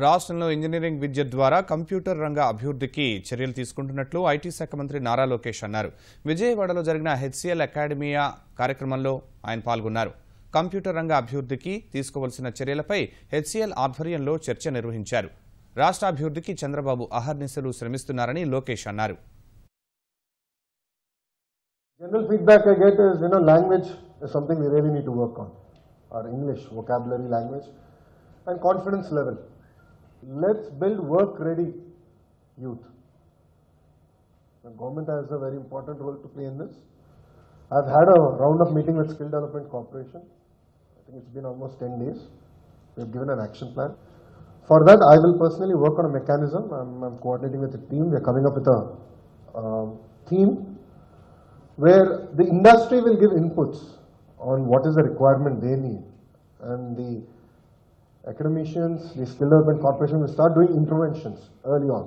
రాష్ట్రంలో ఇంజనీరింగ్ విద్య ద్వారా కంప్యూటర్ రంగ అభివృద్ధికి చర్యలు తీసుకుంటున్నట్లు ఐటీ శాఖ మంత్రి నారా లోకేష్ అన్నారు. విజయవాడలో జరిగిన హెచ్సిఎల్ అకాడమియా కార్యక్రమంలో ఆయన పాల్గొన్నారు. కంప్యూటర్ రంగ అభివృద్ధికి తీసుకోవాల్సిన చర్యలపై హెచ్సిఎల్ ఆధ్వర్యంలో చర్చ నిర్వహించారు. రాష్ట్ర అభివృద్ధికి చంద్రబాబు అహర్నిశలు శ్రమిస్తున్నారని లోకేష్ అన్నారు. General feedback I get is, language is something we really need to work on. Our English, vocabulary, language, and confidence level. Let's build work-ready youth. The government has a very important role to play in this. I've had a round of meeting with Skill Development Corporation. I think it's been almost 10 days. We've given an action plan. For that, I will personally work on a mechanism. I'm coordinating with the team. We're coming up with a theme where the industry will give inputs on what is the requirement they need, and the academicians, the Skill Development Corporation will start doing interventions early on.